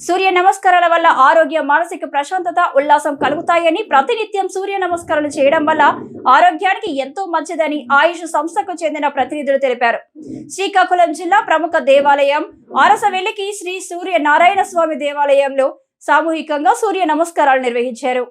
సూర్య నమస్కారాల వల్ల ఆరోగ్య మానసిక ప్రశాంతత ఉల్లాసం కలుగుతాయని, ప్రతినిత్యం సూర్య నమస్కారాలు చేయడం వల్ల ఆరోగ్యానికి ఎంతో మంచిదని ఆయుష్ సంస్థకు చెందిన ప్రతినిధులు తెలిపారు. శ్రీకాకుళం జిల్లా ప్రముఖ దేవాలయం ఆరసవెల్లికి శ్రీ సూర్య నారాయణ స్వామి దేవాలయంలో సామూహికంగా సూర్య నమస్కారాలు నిర్వహించారు.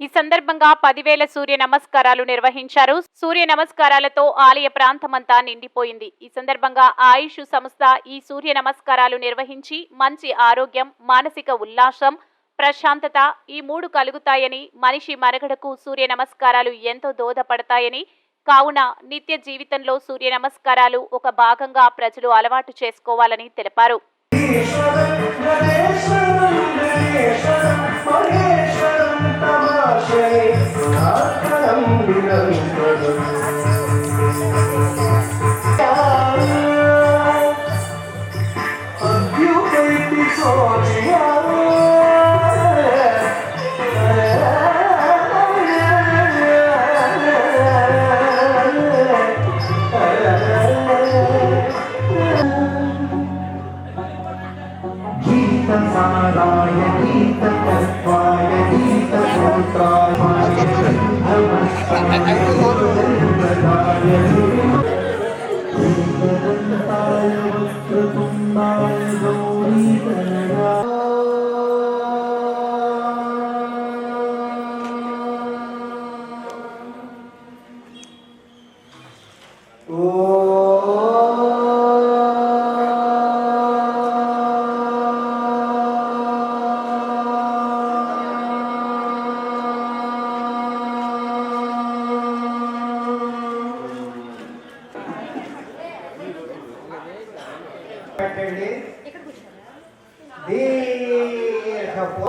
ఈ సందర్భంగా 10,000 సూర్య నమస్కారాలు నిర్వహించారు. సూర్య నమస్కారాలతో ఆలయ ప్రాంతమంతా నిండిపోయింది. ఈ సందర్భంగా ఆయుష్ సంస్థ ఈ సూర్య నమస్కారాలు నిర్వహించి మంచి ఆరోగ్యం, మానసిక ఉల్లాసం, ప్రశాంతత ఈ 3 కలుగుతాయని, మనిషి మనుగడకు సూర్య నమస్కారాలు ఎంతో దోహదపడతాయని, కావున నిత్య జీవితంలో సూర్య నమస్కారాలు ఒక భాగంగా ప్రజలు అలవాటు చేసుకోవాలని తెలిపారు.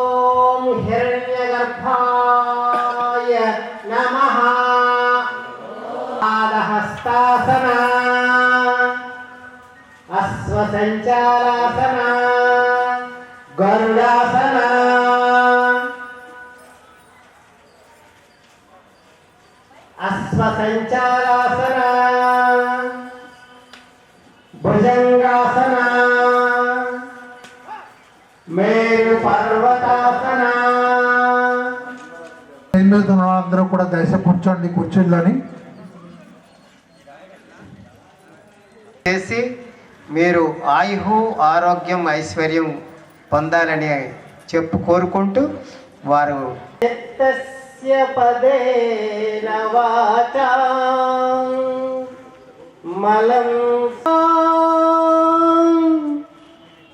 ఓం హిరణ్యగర్భాయ నమః. పాదహస్తాసన, అశ్వసంచారాసన, గరుడాసన, అశ్వసంచారాసన, భుజంగాసన, మేరు పర్వతాసన. అందరూ కూడా దయచేసి కూర్చోండి కుర్చీల్లోని చేసి మీరు ఆయు ఆరోగ్యం ఐశ్వర్యం పొందాలని కోరుకుంటూ వారు మలం